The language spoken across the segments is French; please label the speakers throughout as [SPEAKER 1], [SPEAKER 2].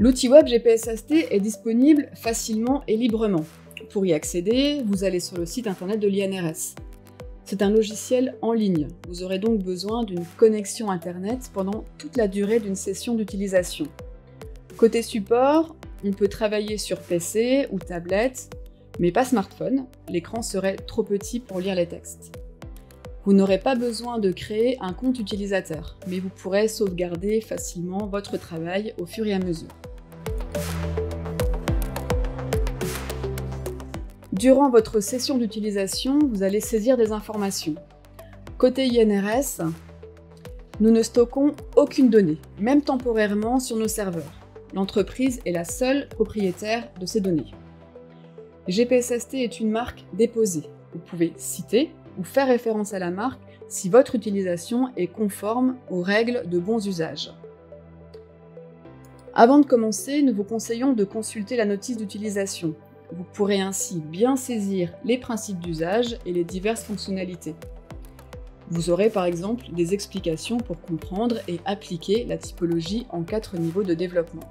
[SPEAKER 1] L'outil web GPSAST est disponible facilement et librement. Pour y accéder, vous allez sur le site internet de l'INRS. C'est un logiciel en ligne. Vous aurez donc besoin d'une connexion internet pendant toute la durée d'une session d'utilisation. Côté support, on peut travailler sur PC ou tablette, mais pas smartphone. L'écran serait trop petit pour lire les textes. Vous n'aurez pas besoin de créer un compte utilisateur, mais vous pourrez sauvegarder facilement votre travail au fur et à mesure. Durant votre session d'utilisation, vous allez saisir des informations. Côté INRS, nous ne stockons aucune donnée, même temporairement sur nos serveurs. L'entreprise est la seule propriétaire de ces données. GPSAST est une marque déposée. Vous pouvez citer ou faire référence à la marque si votre utilisation est conforme aux règles de bons usages. Avant de commencer, nous vous conseillons de consulter la notice d'utilisation. Vous pourrez ainsi bien saisir les principes d'usage et les diverses fonctionnalités. Vous aurez par exemple des explications pour comprendre et appliquer la typologie en 4 niveaux de développement.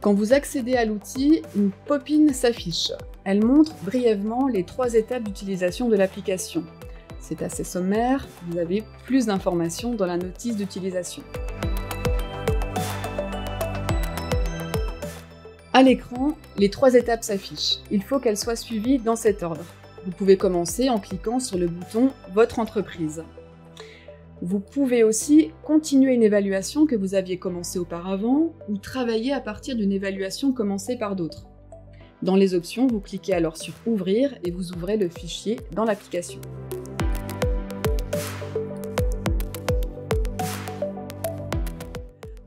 [SPEAKER 1] Quand vous accédez à l'outil, une pop-in s'affiche. Elle montre brièvement les 3 étapes d'utilisation de l'application. C'est assez sommaire, vous avez plus d'informations dans la notice d'utilisation. À l'écran, les 3 étapes s'affichent. Il faut qu'elles soient suivies dans cet ordre. Vous pouvez commencer en cliquant sur le bouton « Votre entreprise ». Vous pouvez aussi continuer une évaluation que vous aviez commencée auparavant ou travailler à partir d'une évaluation commencée par d'autres. Dans les options, vous cliquez alors sur « Ouvrir » et vous ouvrez le fichier dans l'application.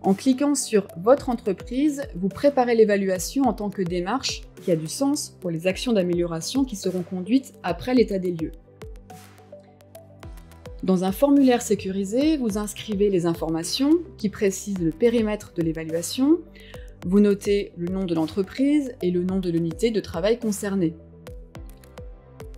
[SPEAKER 1] En cliquant sur « Votre entreprise », vous préparez l'évaluation en tant que démarche qui a du sens pour les actions d'amélioration qui seront conduites après l'état des lieux. Dans un formulaire sécurisé, vous inscrivez les informations qui précisent le périmètre de l'évaluation, vous notez le nom de l'entreprise et le nom de l'unité de travail concernée.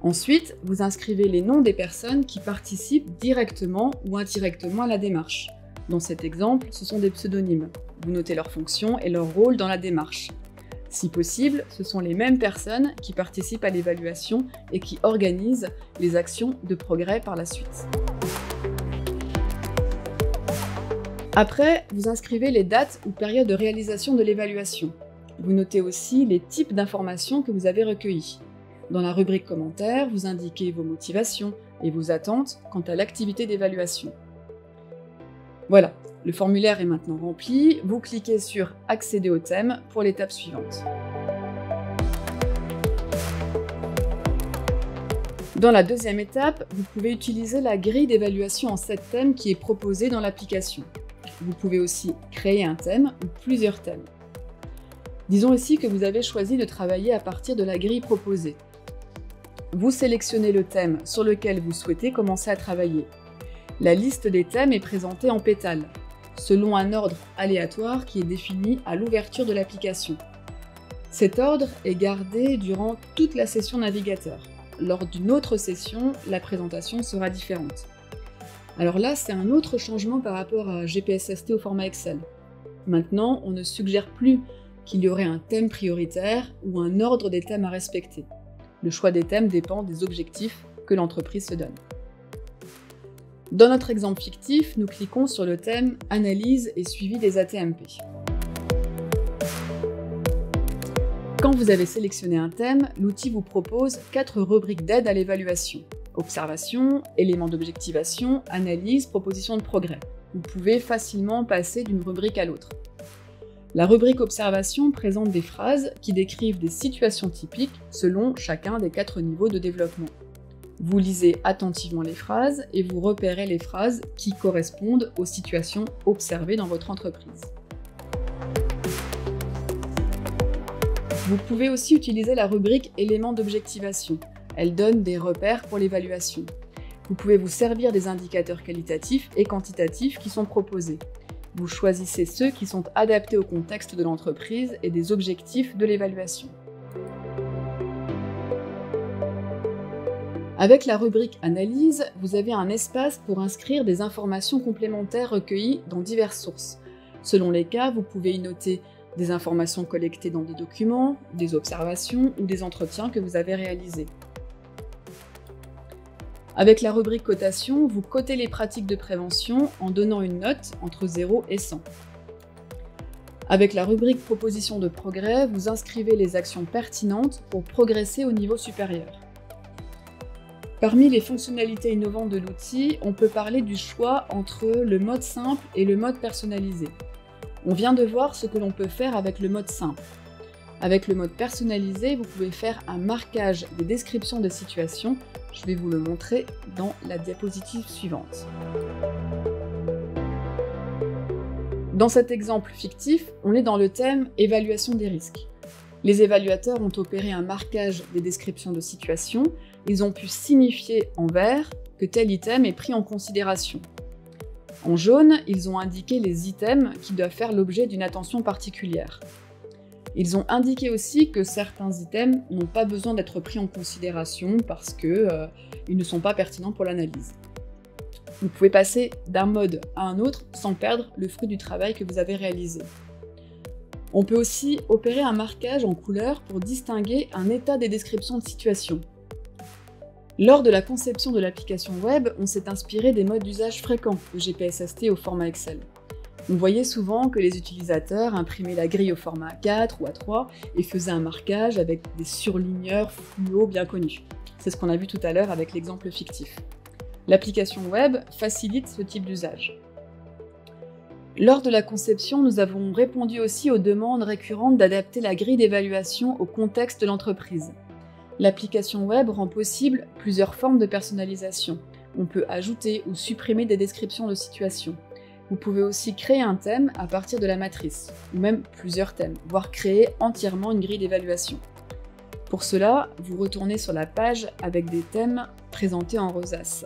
[SPEAKER 1] Ensuite, vous inscrivez les noms des personnes qui participent directement ou indirectement à la démarche. Dans cet exemple, ce sont des pseudonymes. Vous notez leurs fonctions et leur rôle dans la démarche. Si possible, ce sont les mêmes personnes qui participent à l'évaluation et qui organisent les actions de progrès par la suite. Après, vous inscrivez les dates ou périodes de réalisation de l'évaluation. Vous notez aussi les types d'informations que vous avez recueillies. Dans la rubrique commentaires, vous indiquez vos motivations et vos attentes quant à l'activité d'évaluation. Voilà, le formulaire est maintenant rempli, vous cliquez sur « Accéder au thème » pour l'étape suivante. Dans la deuxième étape, vous pouvez utiliser la grille d'évaluation en 7 thèmes qui est proposée dans l'application. Vous pouvez aussi créer un thème ou plusieurs thèmes. Disons ici que vous avez choisi de travailler à partir de la grille proposée. Vous sélectionnez le thème sur lequel vous souhaitez commencer à travailler. La liste des thèmes est présentée en pétales, selon un ordre aléatoire qui est défini à l'ouverture de l'application. Cet ordre est gardé durant toute la session navigateur. Lors d'une autre session, la présentation sera différente. Alors là, c'est un autre changement par rapport à GPSAST au format Excel. Maintenant, on ne suggère plus qu'il y aurait un thème prioritaire ou un ordre des thèmes à respecter. Le choix des thèmes dépend des objectifs que l'entreprise se donne. Dans notre exemple fictif, nous cliquons sur le thème « Analyse et suivi des ATMP ». Quand vous avez sélectionné un thème, l'outil vous propose 4 rubriques d'aide à l'évaluation. Observation, éléments d'objectivation, analyse, proposition de progrès. Vous pouvez facilement passer d'une rubrique à l'autre. La rubrique Observation présente des phrases qui décrivent des situations typiques selon chacun des 4 niveaux de développement. Vous lisez attentivement les phrases et vous repérez les phrases qui correspondent aux situations observées dans votre entreprise. Vous pouvez aussi utiliser la rubrique éléments d'objectivation. Elle donne des repères pour l'évaluation. Vous pouvez vous servir des indicateurs qualitatifs et quantitatifs qui sont proposés. Vous choisissez ceux qui sont adaptés au contexte de l'entreprise et des objectifs de l'évaluation. Avec la rubrique Analyse, vous avez un espace pour inscrire des informations complémentaires recueillies dans diverses sources. Selon les cas, vous pouvez y noter des informations collectées dans des documents, des observations ou des entretiens que vous avez réalisés. Avec la rubrique Cotation, vous cotez les pratiques de prévention en donnant une note entre 0 et 100. Avec la rubrique Proposition de progrès, vous inscrivez les actions pertinentes pour progresser au niveau supérieur. Parmi les fonctionnalités innovantes de l'outil, on peut parler du choix entre le mode simple et le mode personnalisé. On vient de voir ce que l'on peut faire avec le mode simple. Avec le mode personnalisé, vous pouvez faire un marquage des descriptions de situations. Je vais vous le montrer dans la diapositive suivante. Dans cet exemple fictif, on est dans le thème « Évaluation des risques ». Les évaluateurs ont opéré un marquage des descriptions de situations. Ils ont pu signifier en vert que tel item est pris en considération. En jaune, ils ont indiqué les items qui doivent faire l'objet d'une attention particulière. Ils ont indiqué aussi que certains items n'ont pas besoin d'être pris en considération parce qu'ils ne sont pas pertinents pour l'analyse. Vous pouvez passer d'un mode à un autre sans perdre le fruit du travail que vous avez réalisé. On peut aussi opérer un marquage en couleur pour distinguer un état des descriptions de situation. Lors de la conception de l'application web, on s'est inspiré des modes d'usage fréquents de GPSST au format Excel. On voyait souvent que les utilisateurs imprimaient la grille au format A4 ou A3 et faisaient un marquage avec des surligneurs fluo bien connus. C'est ce qu'on a vu tout à l'heure avec l'exemple fictif. L'application web facilite ce type d'usage. Lors de la conception, nous avons répondu aussi aux demandes récurrentes d'adapter la grille d'évaluation au contexte de l'entreprise. L'application web rend possible plusieurs formes de personnalisation. On peut ajouter ou supprimer des descriptions de situation. Vous pouvez aussi créer un thème à partir de la matrice, ou même plusieurs thèmes, voire créer entièrement une grille d'évaluation. Pour cela, vous retournez sur la page avec des thèmes présentés en rosace.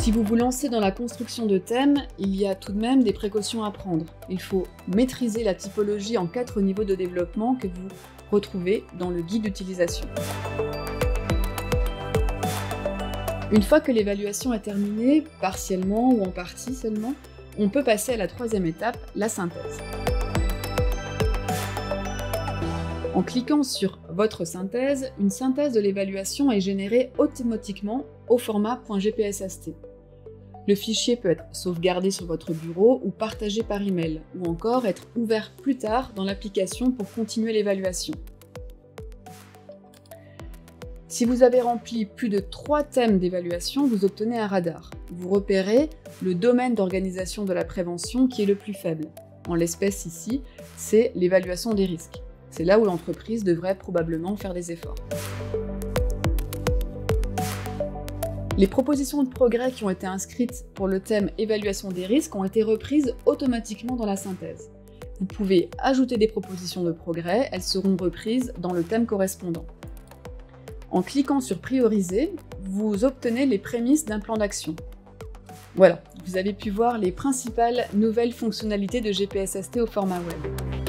[SPEAKER 1] Si vous vous lancez dans la construction de thèmes, il y a tout de même des précautions à prendre. Il faut maîtriser la typologie en 4 niveaux de développement que vous retrouvez dans le guide d'utilisation. Une fois que l'évaluation est terminée, partiellement ou en partie seulement, on peut passer à la troisième étape, la synthèse. En cliquant sur « Votre synthèse », une synthèse de l'évaluation est générée automatiquement au format .gpsst. Le fichier peut être sauvegardé sur votre bureau ou partagé par email, ou encore être ouvert plus tard dans l'application pour continuer l'évaluation. Si vous avez rempli plus de 3 thèmes d'évaluation, vous obtenez un radar. Vous repérez le domaine d'organisation de la prévention qui est le plus faible. En l'espèce ici, c'est l'évaluation des risques. C'est là où l'entreprise devrait probablement faire des efforts. Les propositions de progrès qui ont été inscrites pour le thème évaluation des risques ont été reprises automatiquement dans la synthèse. Vous pouvez ajouter des propositions de progrès, elles seront reprises dans le thème correspondant. En cliquant sur prioriser, vous obtenez les prémices d'un plan d'action. Voilà, vous avez pu voir les principales nouvelles fonctionnalités de GPSST au format web.